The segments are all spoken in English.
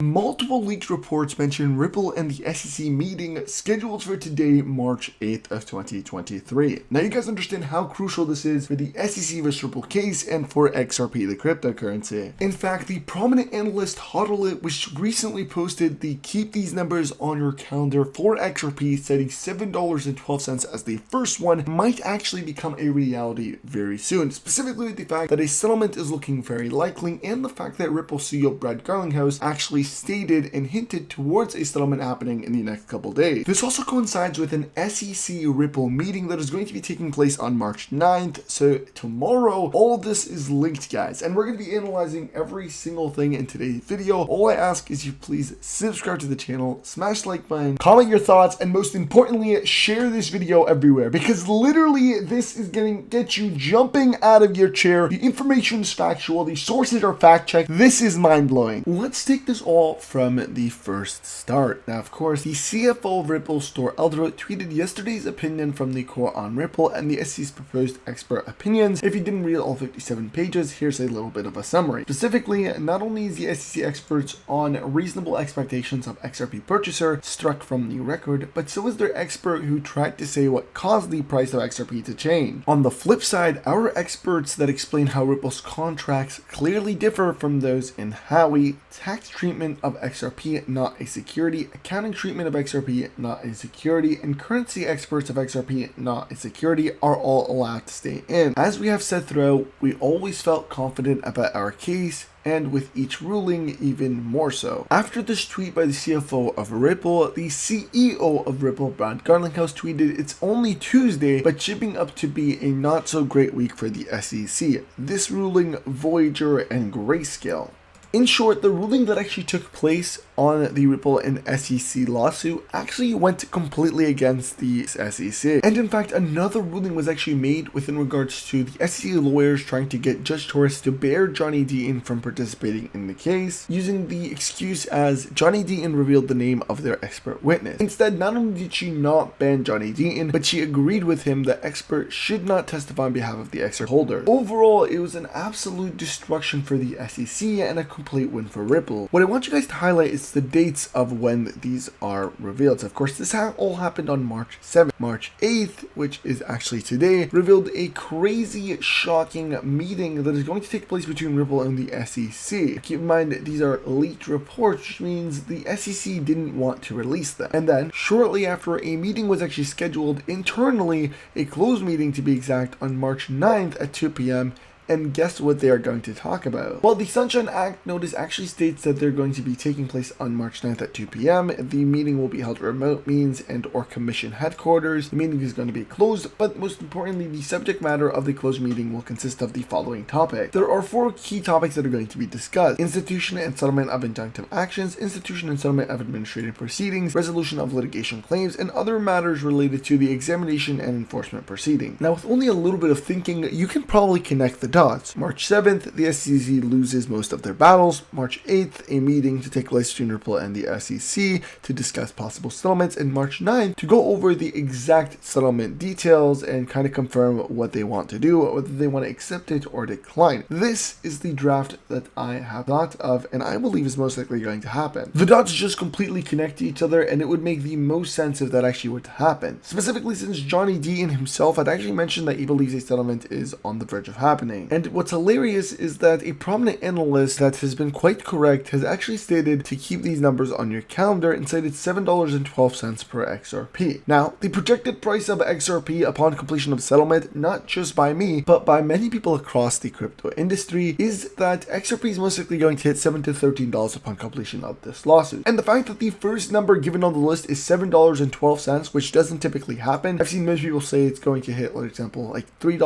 multiple leaked reports mention Ripple and the SEC meeting scheduled for today, March 8th of 2023. Now you guys understand how crucial this is for the SEC vs Ripple case and for XRP, the cryptocurrency. In fact, the prominent analyst Hodl, which recently posted the keep these numbers on your calendar for XRP, setting $7.12 as the first one, might actually become a reality very soon, specifically with the fact that a settlement is looking very likely and the fact that Ripple CEO Brad Garlinghouse actually stated and hinted towards a settlement happening in the next couple days. This also coincides with an SEC Ripple meeting that is going to be taking place on March 9th, so tomorrow all of this is linked, guys, and we're going to be analyzing every single thing in today's video. All I ask is you please subscribe to the channel, smash the like button, comment your thoughts, and most importantly, share this video everywhere, because literally this is going to get you jumping out of your chair. The information is factual, the sources are fact-checked. This is mind-blowing. Let's take this all from the first start. Now, of course, the CFO of Ripple, Store Eldro, tweeted yesterday's opinion from the core on Ripple and the SEC's proposed expert opinions. If you didn't read all 57 pages, here's a little bit of a summary. Specifically, not only is the SEC experts on reasonable expectations of XRP purchaser struck from the record, but so is their expert who tried to say what caused the price of XRP to change. On the flip side, our experts that explain how Ripple's contracts clearly differ from those in Howey, tax treatment of XRP not a security, accounting treatment of XRP not a security, and currency experts of XRP not a security are all allowed to stay in. As we have said throughout, we always felt confident about our case, and with each ruling even more so. After this tweet by the CFO of Ripple, the CEO of Ripple, Brad Garlinghouse, tweeted, "It's only Tuesday, but shaping up to be a not so great week for the SEC. This ruling, Voyager, and Grayscale." In short, the ruling that actually took place on the Ripple and SEC lawsuit actually went completely against the SEC. And in fact, another ruling was actually made within regards to the SEC lawyers trying to get Judge Torres to bear Johnny Dean from participating in the case, using the excuse as Johnny Dean revealed the name of their expert witness. Instead, not only did she not ban Johnny Dean, but she agreed with him that expert should not testify on behalf of the expert holder. Overall, it was an absolute destruction for the SEC and a complete win for Ripple. What I want you guys to highlight is the dates of when these are revealed. So of course, this all happened on March 7th. March 8th, which is actually today, revealed a crazy, shocking meeting that is going to take place between Ripple and the SEC. Keep in mind, these are leaked reports, which means the SEC didn't want to release them. And then, shortly after, a meeting was actually scheduled internally, a closed meeting to be exact, on March 9th at 2 p.m. And guess what they are going to talk about? Well, the Sunshine Act notice actually states that they're going to be taking place on March 9th at 2 p.m. The meeting will be held at remote means and or commission headquarters. The meeting is going to be closed, but most importantly, the subject matter of the closed meeting will consist of the following topics. There are 4 key topics that are going to be discussed: institution and settlement of injunctive actions, institution and settlement of administrative proceedings, resolution of litigation claims, and other matters related to the examination and enforcement proceeding. Now, with only a little bit of thinking, you can probably connect the dots. March 7th, the SEC loses most of their battles. March 8th, a meeting to take place between Ripple and the SEC to discuss possible settlements. And March 9th, to go over the exact settlement details and kind of confirm what they want to do, whether they want to accept it or decline. This is the draft that I have thought of, and I believe is most likely going to happen. The dots just completely connect to each other, and it would make the most sense if that actually were to happen. Specifically, since Johnny Dean himself had actually mentioned that he believes a settlement is on the verge of happening. And what's hilarious is that a prominent analyst that has been quite correct has actually stated to keep these numbers on your calendar and cited $7.12 per XRP. Now, the projected price of XRP upon completion of settlement, not just by me, but by many people across the crypto industry, is that XRP is most likely going to hit $7 to $13 upon completion of this lawsuit. And the fact that the first number given on the list is $7.12, which doesn't typically happen. I've seen most people say it's going to hit, for example, like $3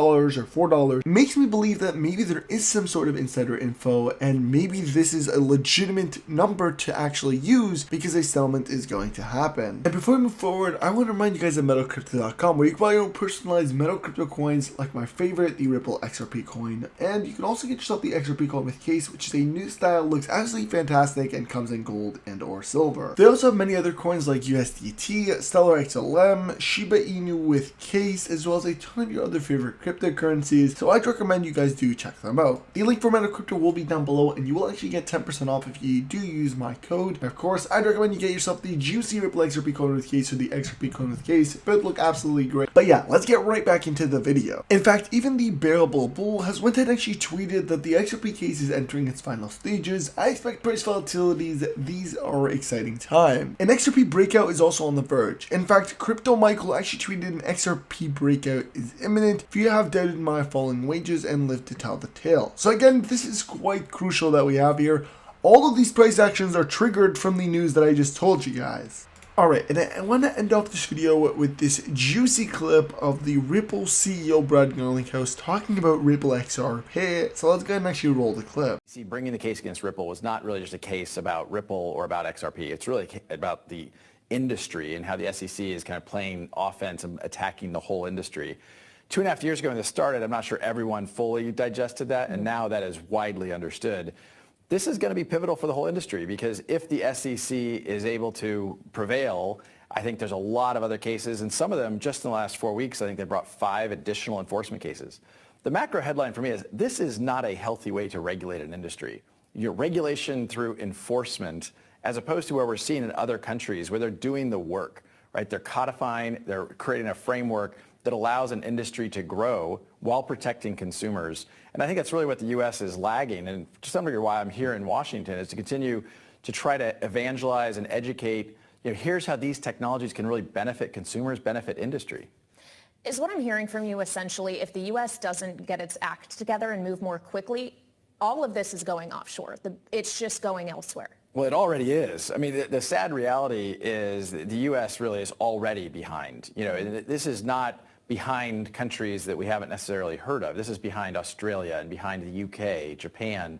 or $4, makes me believe that maybe there is some sort of insider info, and maybe this is a legitimate number to actually use because a settlement is going to happen. And before we move forward, I want to remind you guys of MetaCrypto.com, where you can buy your own personalized Meta Crypto coins, like my favorite, the Ripple XRP coin. And you can also get yourself the XRP coin with case, which is a new style, looks absolutely fantastic, and comes in gold and or silver. They also have many other coins like USDT, Stellar XLM, Shiba Inu with case, as well as a ton of your other favorite cryptocurrencies. So I'd recommend you you guys do check them out. The link for Meta Crypto will be down below, and you will actually get 10% off if you do use my code. And of course, I'd recommend you get yourself the juicy Ripple XRP coin with case or the XRP coin with case. Both look absolutely great. But yeah, let's get right back into the video. In fact, even the Bearable Bull has went ahead and actually tweeted that the XRP case is entering its final stages. I expect price volatilities. These are exciting times. An XRP breakout is also on the verge. In fact, Crypto Michael actually tweeted an XRP breakout is imminent if you have doubted my falling wages and live to tell the tale. So again, this is quite crucial that we have here. All of these price actions are triggered from the news that I just told you guys. Alright, and I want to end off this video with this juicy clip of the Ripple CEO Brad Garlinghouse talking about Ripple XRP. So let's go ahead and actually roll the clip. See, bringing the case against Ripple was not really just a case about Ripple or about XRP. It's really about the industry and how the SEC is kind of playing offense and attacking the whole industry. 2.5 years ago when this started, I'm not sure everyone fully digested that, and now that is widely understood. This is going to be pivotal for the whole industry because if the SEC is able to prevail, I think there's a lot of other cases, and some of them just in the last 4 weeks, I think they brought 5 additional enforcement cases. The macro headline for me is this is not a healthy way to regulate an industry. Your regulation through enforcement, as opposed to where we're seeing in other countries where they're doing the work, right? They're codifying, they're creating a framework that allows an industry to grow while protecting consumers. And I think that's really what the U.S. is lagging. And to some degree why I'm here in Washington is to continue to try to evangelize and educate, here's how these technologies can really benefit consumers, benefit industry. Is what I'm hearing from you essentially, if the U.S. doesn't get its act together and move more quickly, all of this is going offshore. It's just going elsewhere. Well, it already is. I mean, the sad reality is that the U.S. really is already behind. This is not behind countries that we haven't necessarily heard of. This is behind Australia and behind the UK, Japan,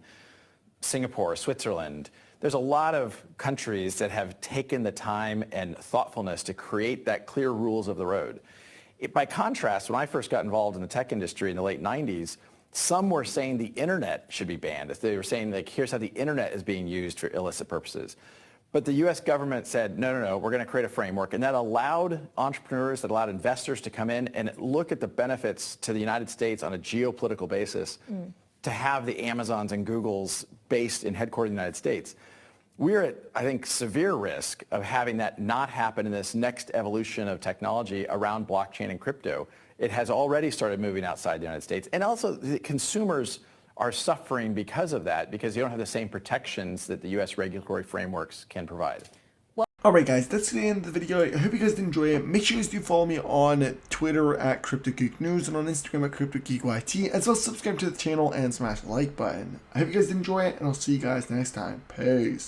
Singapore, Switzerland. There's a lot of countries that have taken the time and thoughtfulness to create that clear rules of the road. By contrast, when I first got involved in the tech industry in the late 90s, some were saying the internet should be banned. They were saying, like, here's how the internet is being used for illicit purposes. But the U.S. government said, no, we're going to create a framework. And that allowed entrepreneurs, that allowed investors to come in and look at the benefits to the United States on a geopolitical basis to have the Amazons and Googles based in headquartered in the United States. We're at, I think, severe risk of having that not happen in this next evolution of technology around blockchain and crypto. It has already started moving outside the United States. And also the consumers are suffering because of that, because you don't have the same protections that the U.S. regulatory frameworks can provide. Alright guys, that's the end of the video. I hope you guys did enjoy it. Make sure you guys do follow me on Twitter at CryptoGeekNews and on Instagram at CryptoGeekYT, as well as subscribe to the channel and smash the like button. I hope you guys did enjoy it, and I'll see you guys next time. Peace.